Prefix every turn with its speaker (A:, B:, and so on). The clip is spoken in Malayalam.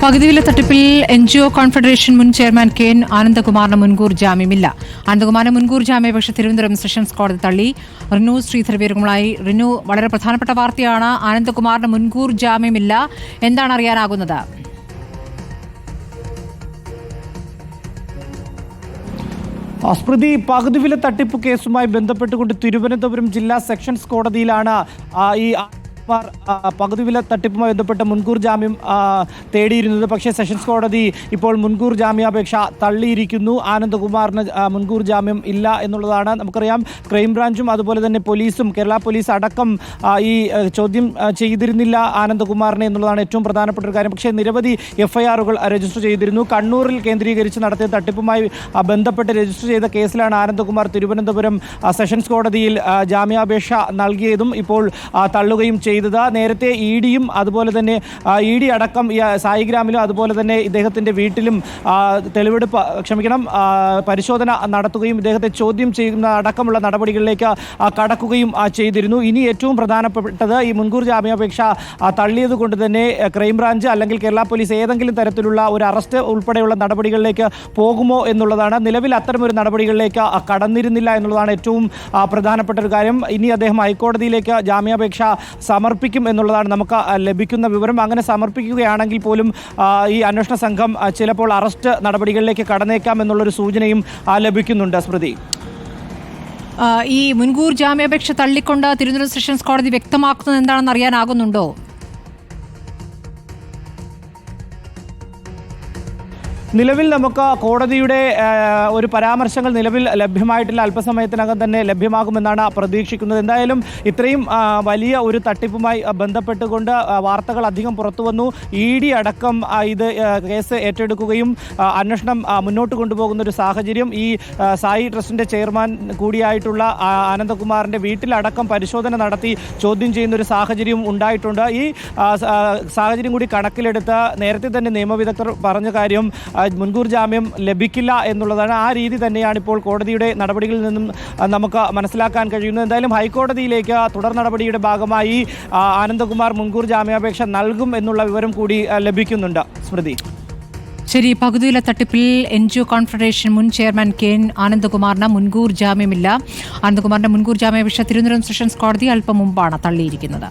A: പകുതിവില തട്ടിപ്പിൽ എൻജിഒ കോൺഫെഡറേഷൻ മുൻ ചെയർമാൻ കെ എൻ ആനന്ദകുമാറിന് മുൻകൂർ ജാമ്യമില്ല. ആനന്ദകുമാറിന് മുൻകൂർ ജാമ്യാപേക്ഷ തിരുവനന്തപുരം സെഷൻസ് കോടതി തള്ളി. റിനു ശ്രീധർ വിവരങ്ങളുമായി. റിനു, വളരെ പ്രധാനപ്പെട്ട വാർത്തയാണ്. ആനന്ദകുമാറിന് മുൻകൂർ ജാമ്യമില്ല, എന്താണ് അറിയാനാകുന്നത്?
B: സ്മൃതി, പകുതിവില തട്ടിപ്പ് കേസുമായി ബന്ധപ്പെട്ടുകൊണ്ട് തിരുവനന്തപുരം ജില്ലാ സെഷൻസ് കോടതിയിലാണ് ഈ പകുതിവില തട്ടിപ്പുമായി ബന്ധപ്പെട്ട മുൻകൂർ ജാമ്യം തേടിയിരുന്നത്. പക്ഷേ സെഷൻസ് കോടതി ഇപ്പോൾ മുൻകൂർ ജാമ്യാപേക്ഷ തള്ളിയിരിക്കുന്നു. ആനന്ദകുമാറിന് മുൻകൂർ ജാമ്യം ഇല്ല എന്നുള്ളതാണ്. നമുക്കറിയാം, ക്രൈംബ്രാഞ്ചും അതുപോലെ തന്നെ പോലീസും കേരള പോലീസ് അടക്കം ഈ ചോദ്യം ചെയ്തിരുന്നില്ല ആനന്ദകുമാറിനെ എന്നുള്ളതാണ് ഏറ്റവും പ്രധാനപ്പെട്ട ഒരു കാര്യം. പക്ഷേ നിരവധി FIRകൾ രജിസ്റ്റർ ചെയ്തിരുന്നു. കണ്ണൂരിൽ കേന്ദ്രീകരിച്ച് നടത്തിയ തട്ടിപ്പുമായി ബന്ധപ്പെട്ട് രജിസ്റ്റർ ചെയ്ത കേസിലാണ് ആനന്ദകുമാർ തിരുവനന്തപുരം സെഷൻസ് കോടതിയിൽ ജാമ്യാപേക്ഷ നൽകിയതും ഇപ്പോൾ തള്ളുകയും ചെയ്തത്. നേരത്തെ EDയും അതുപോലെ തന്നെ ED അടക്കം സായിഗ്രാമിലും അതുപോലെ തന്നെ ഇദ്ദേഹത്തിൻ്റെ വീട്ടിലും പരിശോധന നടത്തുകയും ഇദ്ദേഹത്തെ ചോദ്യം ചെയ്യുന്ന അടക്കമുള്ള നടപടികളിലേക്ക് കടക്കുകയും ചെയ്തിരുന്നു. ഇനി ഏറ്റവും പ്രധാനപ്പെട്ടത് ഈ മുൻകൂർ ജാമ്യാപേക്ഷ തള്ളിയത് കൊണ്ട് തന്നെ ക്രൈംബ്രാഞ്ച് അല്ലെങ്കിൽ കേരള പോലീസ് ഏതെങ്കിലും തരത്തിലുള്ള ഒരു അറസ്റ്റ് ഉൾപ്പെടെയുള്ള നടപടികളിലേക്ക് പോകുമോ എന്നുള്ളതാണ്. നിലവിൽ അത്തരമൊരു നടപടികളിലേക്ക് കടന്നിരുന്നില്ല എന്നുള്ളതാണ് ഏറ്റവും പ്രധാനപ്പെട്ട ഒരു കാര്യം. ഇനി അദ്ദേഹം ഹൈക്കോടതിയിലേക്ക് ജാമ്യാപേക്ഷ സമർപ്പിക്കും എന്നുള്ളതാണ് നമുക്ക് ലഭിക്കുന്ന വിവരം. അങ്ങനെ സമർപ്പിക്കുകയാണെങ്കിൽ പോലും ഈ അന്വേഷണ സംഘം ചിലപ്പോൾ അറസ്റ്റ് നടപടികളിലേക്ക് കടന്നേക്കാം എന്നുള്ളൊരു സൂചനയും ലഭിക്കുന്നുണ്ട്. സ്മൃതി,
A: ഈ മുൻകൂർ ജാമ്യാപേക്ഷ തള്ളിക്കൊണ്ട് തിരുവനന്തപുരം സെഷൻസ് കോടതി വ്യക്തമാക്കുന്നത് എന്താണെന്ന് അറിയാനാകുന്നുണ്ടോ?
B: നിലവിൽ നമുക്ക് കോടതിയുടെ ഒരു പരാമർശങ്ങൾ നിലവിൽ ലഭ്യമായിട്ടില്ല. അല്പസമയത്തിനകം തന്നെ ലഭ്യമാകുമെന്നാണ് പ്രതീക്ഷിക്കുന്നത്. എന്തായാലും ഇത്രയും വലിയ ഒരു തട്ടിപ്പുമായി ബന്ധപ്പെട്ടുകൊണ്ട് വാർത്തകൾ അധികം പുറത്തു വന്നു. ED അടക്കം ഇത് കേസ് ഏറ്റെടുക്കുകയും അന്വേഷണം മുന്നോട്ട് കൊണ്ടുപോകുന്ന ഒരു സാഹചര്യം, ഈ സായി ട്രസ്റ്റിൻ്റെ ചെയർമാൻ കൂടിയായിട്ടുള്ള ആനന്ദകുമാറിൻ്റെ വീട്ടിലടക്കം പരിശോധന നടത്തി ചോദ്യം ചെയ്യുന്ന ഒരു സാഹചര്യം ഉണ്ടായിട്ടുണ്ട്. ഈ സാഹചര്യം കൂടി കണക്കിലെടുത്ത് നേരത്തെ തന്നെ നിയമവിദഗ്ധർ പറഞ്ഞ കാര്യം മുൻകൂർ ജാമ്യം ലഭിക്കില്ല എന്നുള്ളതാണ്. ആ രീതി തന്നെയാണ് ഇപ്പോൾ കോടതിയുടെ നടപടികളിൽ നിന്നും നമുക്ക് മനസ്സിലാക്കാൻ കഴിയുന്നത്. എന്തായാലും ഹൈക്കോടതിയിലേക്ക് തുടർ നടപടിയുടെ ഭാഗമായി ആനന്ദകുമാർ മുൻകൂർ ജാമ്യാപേക്ഷ നൽകും എന്നുള്ള വിവരം കൂടി ലഭിക്കുന്നുണ്ട്. സ്മൃതി,
A: ശരി. പകുതിവില തട്ടിപ്പിൽ എൻജിഒ കോൺഫെഡറേഷൻ മുൻ ചെയർമാൻ കെ എൻ ആനന്ദകുമാറിന് മുൻകൂർ ജാമ്യമില്ല. ആനന്ദകുമാറിന്റെ മുൻകൂർ ജാമ്യാപേക്ഷ തിരുവനന്തപുരം സെഷൻസ് കോടതി അല്പം മുമ്പാണ് തള്ളിയിരിക്കുന്നത്.